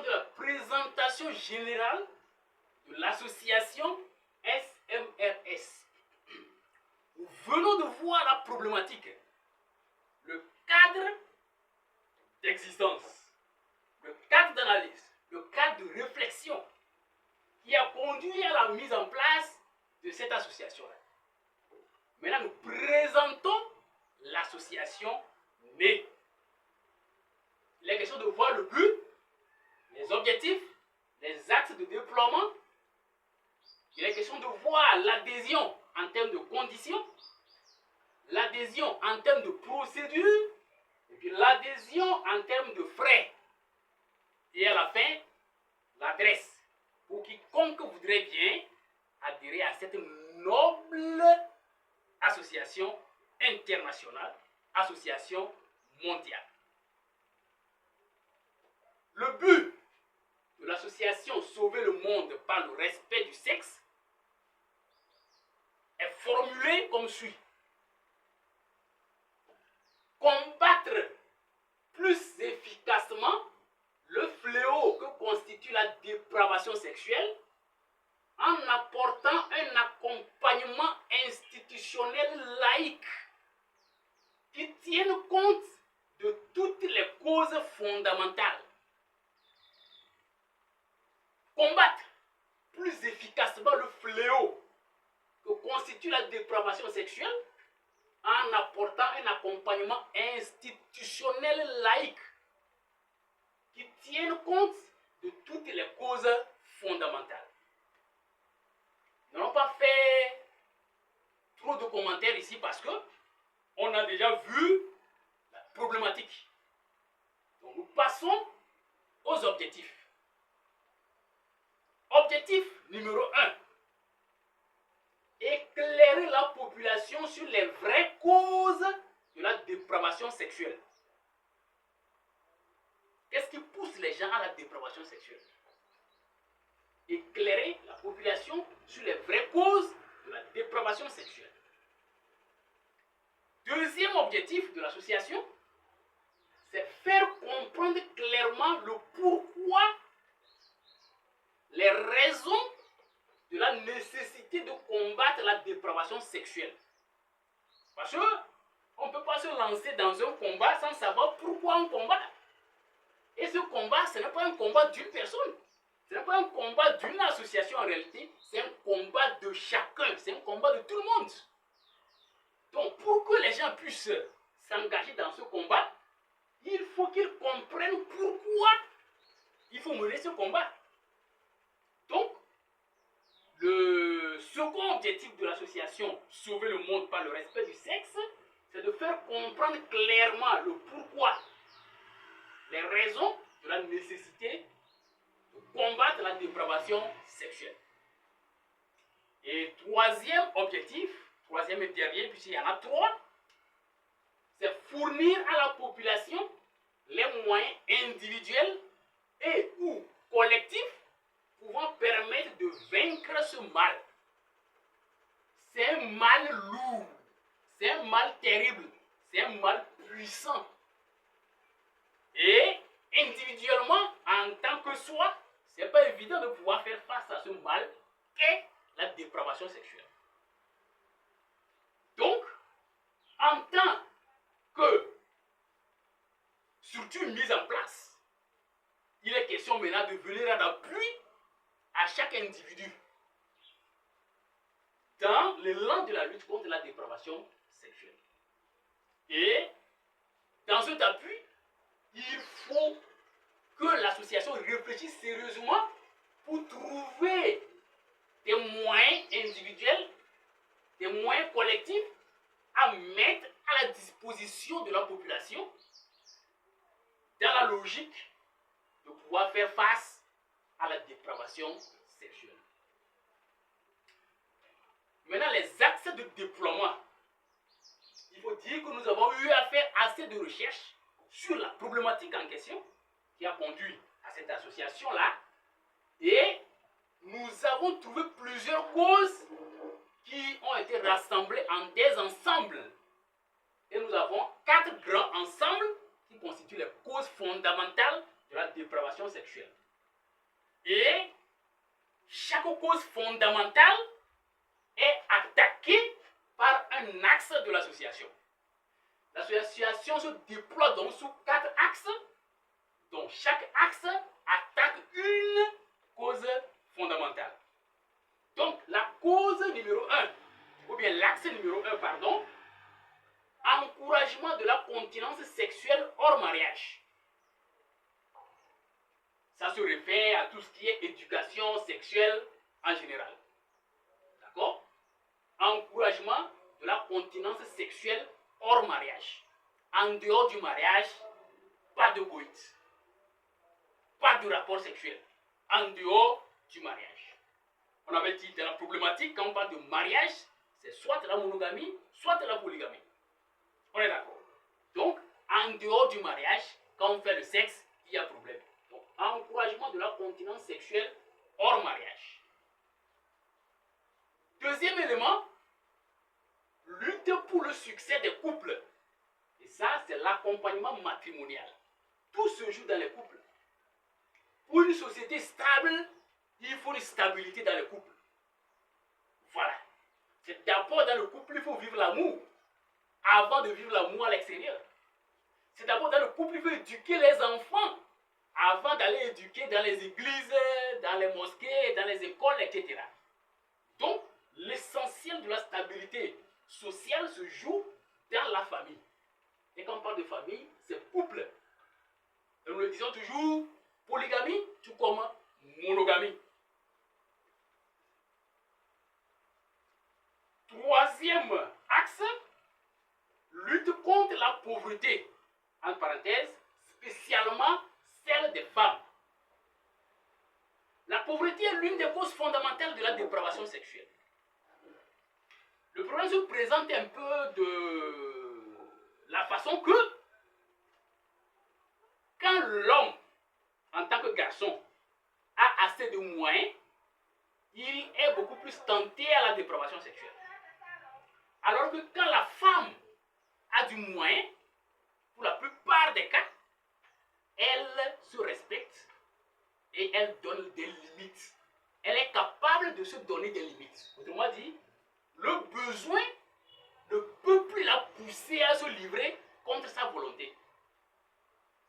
de la présentation générale de l'association SMRS. Nous venons de voir la problématique, le cadre d'existence, le cadre d'analyse, le cadre de réflexion qui a conduit à la mise en place de cette association-là. Maintenant, nous présentons l'association, mais il est question de voir le but, les objectifs, les axes de déploiement. Il est question de voir l'adhésion en termes de conditions, l'adhésion en termes de procédures, et puis l'adhésion en termes de frais. Et à la fin, l'adresse pour quiconque voudrait bien adhérer à cette noble association internationale, association mondiale. Le but de l'association Sauver le monde par le respect du sexe est formulé comme suit. Combattre plus efficacement le fléau que constitue la dépravation sexuelle en apportant un accompagnement institutionnel laïque qui tienne compte de toutes les causes fondamentales. Combattre plus efficacement le fléau que constitue la dépravation sexuelle en apportant un accompagnement institutionnel laïque qui tienne compte de toutes les causes fondamentales. Nous n'allons pas faire trop de commentaires ici parce que on a déjà vu la problématique. Donc nous passons aux objectifs. Objectif numéro 1. Éclairer la population sur les vraies causes de la dépravation sexuelle. Qu'est-ce qui pousse les gens à la dépravation sexuelle? Éclairer la population sur les vraies causes de la dépravation sexuelle. Deuxième objectif de l'association, c'est faire comprendre clairement le pourquoi, les raisons de la nécessité de combattre la dépravation sexuelle. Parce qu'on ne peut pas se lancer dans un combat sans savoir pourquoi on combat. Et ce combat, ce n'est pas un combat d'une personne. Ce n'est pas un combat d'une association en réalité. C'est un combat de chacun. C'est un combat de tout le monde. Donc, pour que les gens puissent s'engager dans ce combat, il faut qu'ils comprennent pourquoi il faut mener ce combat. Donc, le second objectif de l'association Sauver le monde par le respect du sexe, c'est de faire comprendre clairement le pourquoi, les raisons de la nécessité de combattre la dépravation sexuelle. Et troisième objectif, troisième et dernier, puisqu'il y en a trois, c'est fournir à la population les moyens individuels et ou collectifs pouvant permettre de vaincre ce mal. C'est un mal lourd, c'est un mal terrible, c'est un mal puissant. Et individuellement, en tant que soi, ce n'est pas évident de pouvoir faire face à ce mal qu'est la dépravation sexuelle. Donc, en tant que structure mise en place, il est question maintenant de venir en appui à chaque individu dans l'élan de la lutte contre la dépravation sexuelle. Et dans cet appui, il faut que l'association réfléchisse sérieusement pour trouver des moyens individuels, des moyens collectifs à mettre à la disposition de la population dans la logique de pouvoir faire face à la dépravation sexuelle. Maintenant, les axes de déploiement. Il faut dire que nous avons eu à faire assez de recherches sur la problématique en question qui a conduit à cette association-là. Et nous avons trouvé plusieurs causes qui ont été rassemblées en des ensembles. Et nous avons 4 grands ensembles qui constituent les causes fondamentales de la dépravation sexuelle. Et chaque cause fondamentale est attaquée par un axe de l'association. L'association se déploie donc sous 4 axes, dont chaque axe attaque une cause fondamentale. Donc, la cause numéro 1, ou bien l'axe numéro 1, pardon, encouragement de la continence sexuelle hors mariage. Ça se réfère à tout ce qui est éducation sexuelle en général. D'accord? Encouragement de la continence sexuelle hors mariage. En dehors du mariage, pas de coït. Pas de rapport sexuel. En dehors du mariage. On avait dit dans la problématique, quand on parle de mariage, c'est soit la monogamie, soit la polygamie. On est d'accord. Donc, en dehors du mariage, quand on fait le sexe, il y a problème. Donc, encouragement de la continence sexuelle hors mariage. Deuxième élément, lutte pour le succès des couples. Et ça, c'est l'accompagnement matrimonial. Tout se joue dans les couples. Pour une société stable, il faut une stabilité dans le couple. Voilà. C'est d'abord dans le couple, il faut vivre l'amour avant de vivre l'amour à l'extérieur. C'est d'abord dans le couple, il faut éduquer les enfants avant d'aller éduquer dans les églises, dans les mosquées, dans les écoles, etc. Donc, l'essentiel de la stabilité sociale se joue dans la famille. Et quand on parle de famille, c'est couple. Et nous le disons toujours, polygamie, tout comme monogamie. Troisième axe, lutte contre la pauvreté. En parenthèse, spécialement celle des femmes. La pauvreté est l'une des causes fondamentales de la dépravation sexuelle. Le problème se présente un peu de la façon que, quand l'homme, en tant que garçon, a assez de moyens, il est beaucoup plus tenté à la dépravation sexuelle. Alors que quand la femme a du moyen, pour la plupart des cas, elle se respecte et elle donne des limites. Elle est capable de se donner des limites. Autrement dit, le besoin ne peut plus la pousser à se livrer contre sa volonté.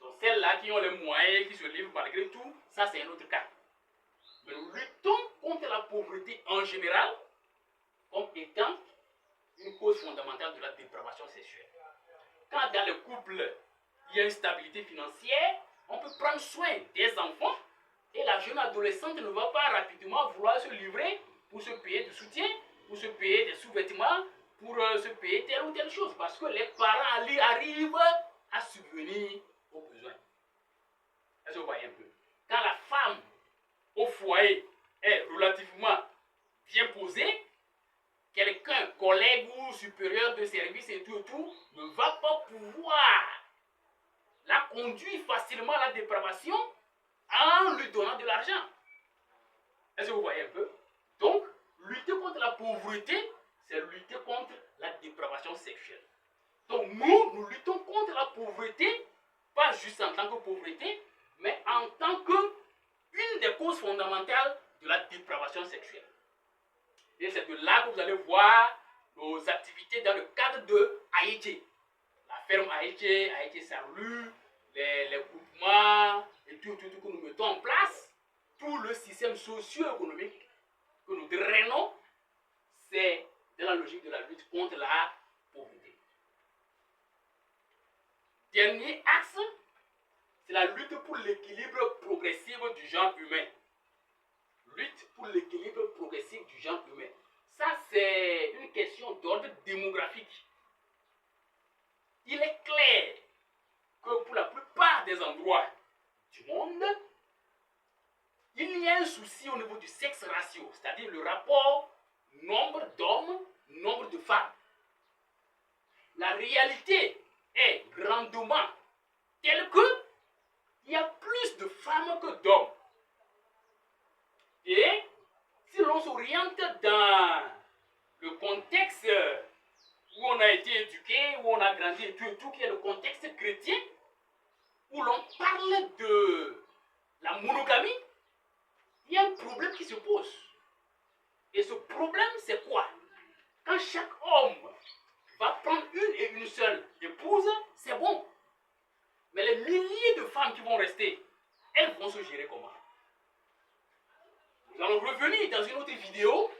Donc celles-là qui ont les moyens, qui se livrent malgré tout, ça c'est un autre cas. Mais nous luttons contre la pauvreté en général comme étant une cause fondamentale de la dépravation sexuelle. Quand dans le couple, il y a une stabilité financière, on peut prendre soin des enfants et la jeune adolescente ne va pas rapidement vouloir se livrer pour se payer du soutien, pour se payer des sous-vêtements, pour se payer telle ou telle chose, parce que les parents arrivent à subvenir aux besoins. Est-ce que vous voyez un peu? Quand la femme au foyer est relativement bien posée, quelqu'un, collègue ou supérieur de service et tout, ne va pas pouvoir la conduire facilement à la dépravation en lui donnant de l'argent. Est-ce que vous voyez un peu? Donc, lutter contre la pauvreté, c'est lutter contre la dépravation sexuelle. Donc, nous luttons contre la pauvreté, pas juste en tant que pauvreté, mais en tant qu'une des causes fondamentales de la dépravation sexuelle. Et c'est de là que vous allez voir nos activités dans le cadre de Haïti. La ferme Haïti, Haïti Salut, les groupements et tout que nous mettons en place, tout le système socio-économique que nous drainons, c'est dans la logique de la lutte contre la pauvreté. Dernier axe, c'est la lutte pour l'équilibre progressif du genre humain. Lutte pour l'équilibre progressif du genre humain. Ça, c'est une question d'ordre démographique. Il est clair que pour la plupart des endroits du monde, il y a un souci au niveau du sexe ratio, c'est-à-dire le rapport nombre d'hommes, nombre de femmes. La réalité est grandement telle que il y a plus de femmes que d'hommes. Et si l'on s'oriente dans le contexte où on a été éduqué, où on a grandi et tout, qui est le contexte chrétien, où l'on parle de la monogamie, il y a un problème qui se pose. Et ce problème, c'est quoi? Quand chaque homme va prendre une et une seule épouse, c'est bon. Mais les milliers de femmes qui vont rester, elles vont se gérer comment? Nous allons revenir dans une autre vidéo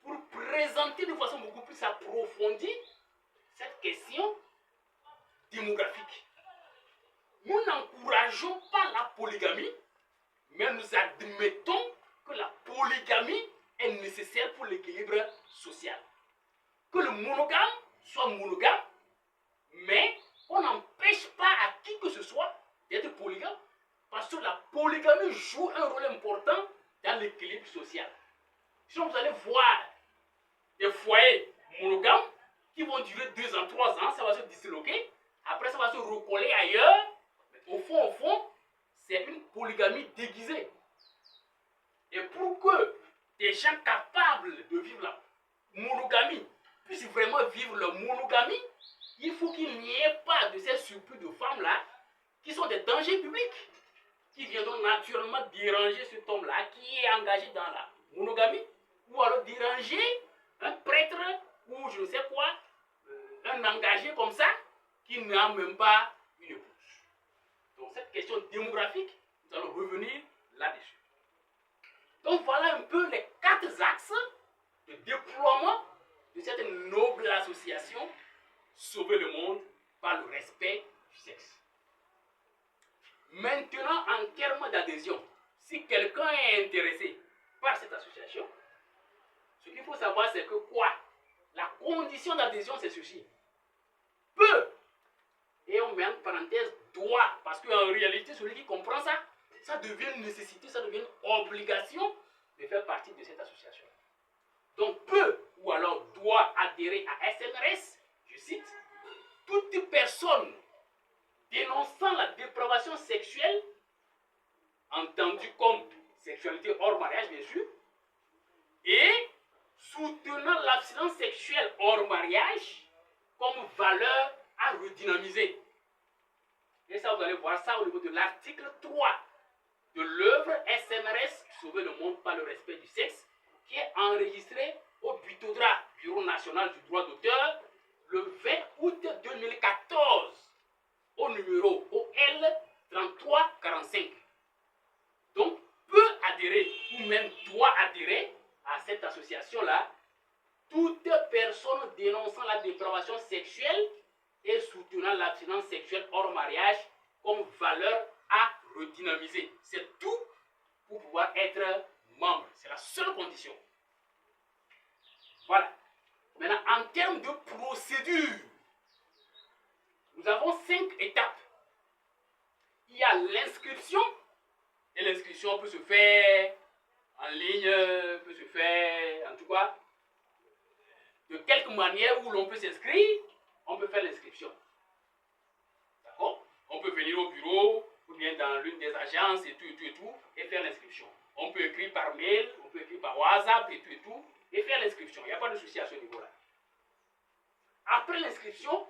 pour présenter de façon beaucoup plus approfondie cette question démographique. Nous n'encourageons pas la polygamie, mais nous admettons que la polygamie est nécessaire pour l'équilibre social. Que le monogame soit monogame, mais on n'empêche pas à qui que ce soit d'être polygame, parce que la polygamie joue un rôle important dans l'équilibre social. Sinon, vous allez voir des foyers monogames qui vont durer 2 ans, 3 ans, ça va se disloquer, après ça va se recoller ailleurs. Mais au fond, c'est une polygamie déguisée. Et pour que des gens capables de vivre la monogamie puissent vraiment vivre leur monogamie, il faut qu'il n'y ait pas de ces surplus de femmes-là qui sont des dangers publics, qui viendront naturellement déranger cet homme-là qui est engagé dans la monogamie, ou alors déranger un prêtre ou je ne sais quoi, un engagé comme ça, qui n'a même pas une épouse. Donc cette question démographique, nous allons revenir là-dessus. Donc voilà un peu les 4 axes de déploiement de cette noble association Sauver le monde par le respect du sexe. Maintenant, en termes d'adhésion, si quelqu'un est intéressé par cette association, ce qu'il faut savoir, c'est que quoi? La condition d'adhésion, c'est ceci. Peut, et on met en parenthèse doit, parce qu'en réalité, celui qui comprend ça, ça devient une nécessité, ça devient une obligation de faire partie de cette association. Donc peut ou alors doit adhérer à SNRS, je cite, toute personne dénonçant la dépravation sexuelle, entendue comme sexualité hors mariage bien sûr, et soutenant l'abstinence sexuelle hors mariage comme valeur à redynamiser. Et ça, vous allez voir ça au niveau de l'article 3 de l'œuvre SMRS, Sauver le monde par le respect du sexe, qui est enregistré au BUTODRA, Bureau national du droit d'auteur, le 20 août 2014, au numéro OL 3345. Donc, peut adhérer ou même doit adhérer à cette association-là toute personne dénonçant la dépravation sexuelle et soutenant l'abstinence sexuelle hors mariage comme valeur à redynamiser. C'est tout pour pouvoir être membre. C'est la seule condition. Voilà. Maintenant, en termes de procédure, nous avons 5 étapes. Il y a l'inscription, et l'inscription peut se faire en ligne, peut se faire, en tout cas, de quelque manière où l'on peut s'inscrire, on peut faire l'inscription. D'accord? On peut venir au bureau, ou bien dans l'une des agences, et tout, et faire l'inscription. On peut écrire par mail, on peut écrire par WhatsApp, et tout, et faire l'inscription. Il n'y a pas de souci à ce niveau-là. Après l'inscription,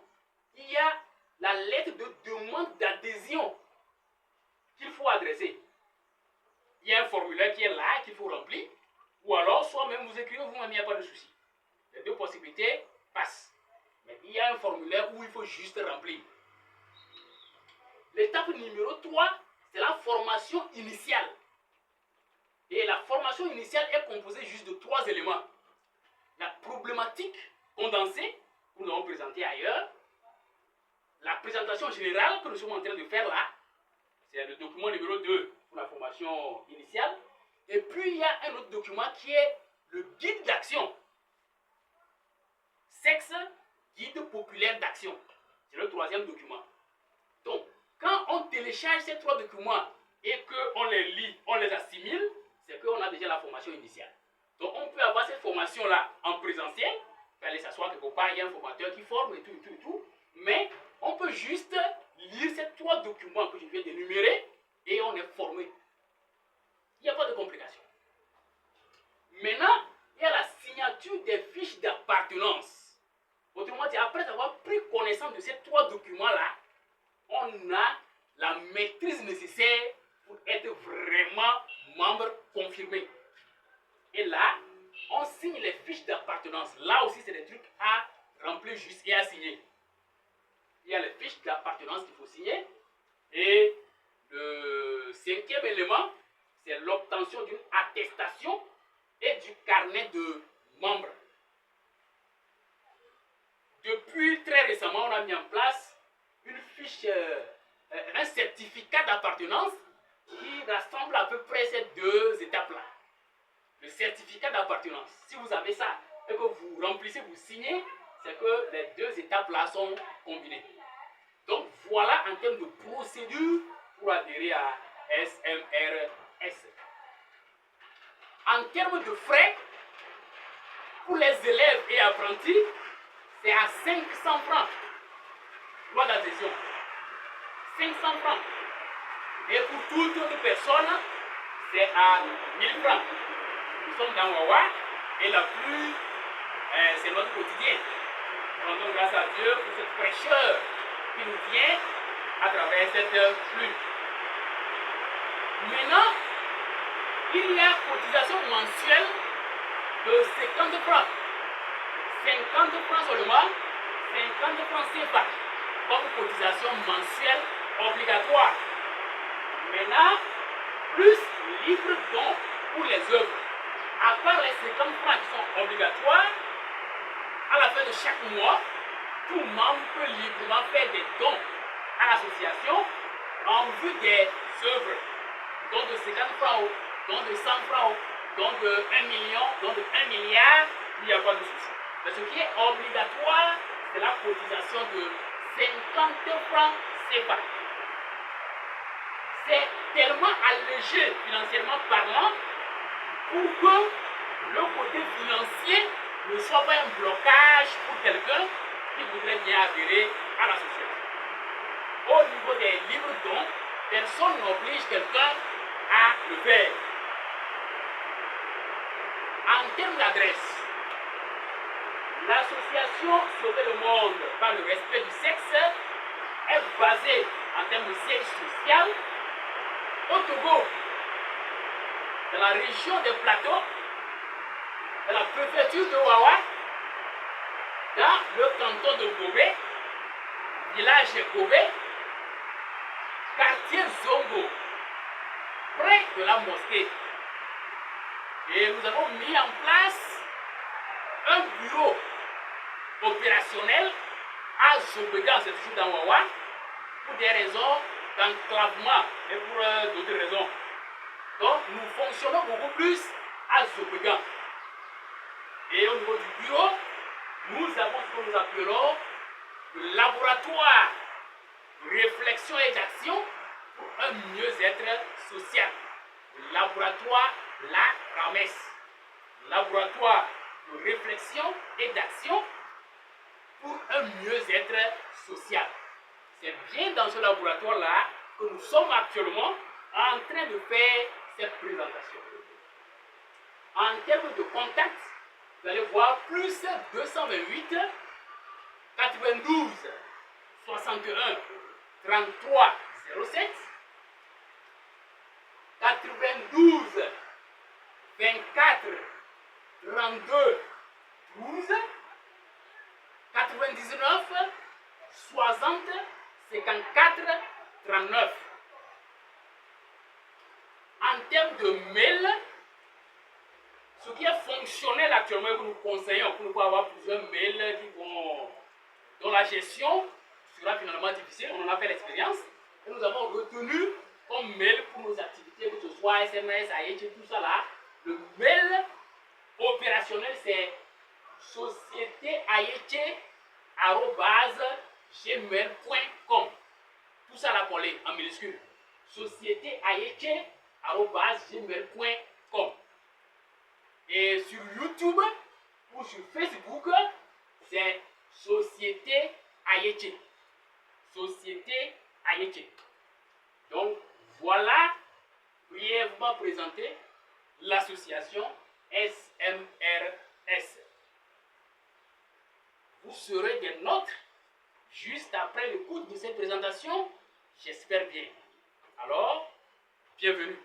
il y a la lettre de demande d'adhésion qu'il faut adresser. Il y a un formulaire qui est là, qu'il faut remplir, ou alors soi-même vous écrivez vous-même, il n'y a pas de souci. Les 2 possibilités passent. Mais il y a un formulaire où il faut juste remplir. L'étape numéro 3, c'est la formation initiale. Et la formation initiale est composée juste de 3 éléments. La problématique condensée, que nous avons présentée ailleurs. La présentation générale que nous sommes en train de faire là. C'est le document numéro 2 pour la formation initiale. Et puis il y a un autre document qui est le guide d'action. Sexe, guide populaire d'action. C'est le 3e document. Donc, quand on télécharge ces 3 documents et qu'on les lit, on les assimile, c'est qu'on a déjà la formation initiale. Donc, on peut avoir cette formation-là en présentiel, aller s'asseoir quelque part, il y a un formateur qui forme et tout. Mais on peut juste lire ces 3 documents que je viens d'énumérer et on est formé. Il n'y a pas de complication. Maintenant, il y a la signature des fiches d'appartenance. Autrement dit, après avoir pris connaissance de ces 3 documents-là, on a la maîtrise nécessaire pour être vraiment membres confirmés. Et là, on signe les fiches d'appartenance. Là aussi, c'est des trucs à remplir juste et à signer. Il y a les fiches d'appartenance qu'il faut signer. Et le cinquième élément, c'est l'obtention d'une attestation et du carnet de membres. Depuis très récemment, on a mis en place une fiche, un certificat d'appartenance qui rassemble à peu près ces deux étapes-là. Le certificat d'appartenance, si vous avez ça et que vous remplissez, vous signez, c'est que les deux étapes-là sont combinées. Donc voilà en termes de procédure pour adhérer à SMRS. En termes de frais, pour les élèves et apprentis, c'est à 500 francs. Loi d'adhésion. 500 francs. Et pour toute autre personne, c'est à 1000 francs. Nous sommes dans Wawa et la pluie, c'est notre quotidien. Rendons grâce à Dieu pour cette fraîcheur qui nous vient à travers cette pluie. Maintenant, il y a cotisation mensuelle de 50 francs. 50 francs seulement, 50 francs CFA comme cotisation mensuelle obligatoire. Maintenant, plus libre don pour les œuvres. À part les 50 francs qui sont obligatoires, à la fin de chaque mois, tout membre peut librement faire des dons à l'association en vue des œuvres. Dons de 50 francs, dons de 100 francs, dons de 1 million, dons de 1 milliard, il n'y a pas de souci. Mais ce qui est obligatoire, c'est la cotisation de 50 francs CFA. C'est tellement allégé financièrement parlant pour que le côté financier ne soit pas un blocage pour quelqu'un qui voudrait bien adhérer à l'association. Au niveau des libres dons, personne n'oblige quelqu'un à le faire. En termes d'adresse, l'association Sauver le Monde par le respect du sexe est basée en termes de siège social au Togo, dans la région des Plateaux, dans la préfecture de Wawa, dans le canton de Gobé, village Gobé, quartier Zongo, près de la mosquée. Et nous avons mis en place un bureau opérationnel à Zobega, c'est toujours dans Wawa, pour des raisons d'enclavement et pour d'autres raisons. Donc nous fonctionnons beaucoup plus à Zobega. Et au niveau du bureau, nous avons ce que nous appelons le laboratoire de réflexion et d'action pour un mieux-être social. Le laboratoire La Ramesse. Laboratoire de réflexion et d'action pour un mieux-être social. C'est bien dans ce laboratoire-là que nous sommes actuellement en train de faire cette présentation. En termes de contact, vous allez voir plus 228 92 61 33 07 92 24 32 12 99 60 54 39. En termes de mail, ce qui est fonctionnel actuellement que nous conseillons, pour ne pas avoir plusieurs mails dont la gestion sera finalement difficile, on en a fait l'expérience, et nous avons retenu comme mail pour nos activités, que ce soit SMS, AIT, tout ça là. Le mail opérationnel, c'est sociétéaït@gmail.com. Tout ça là collé en minuscule. sociétéaït@gmail.com. Et sur YouTube ou sur Facebook, c'est Société Aïeté. Société Aïeté. Donc voilà brièvement présenté l'association SMRS. Vous serez des nôtres juste après l'écoute de cette présentation, j'espère bien. Alors, bienvenue.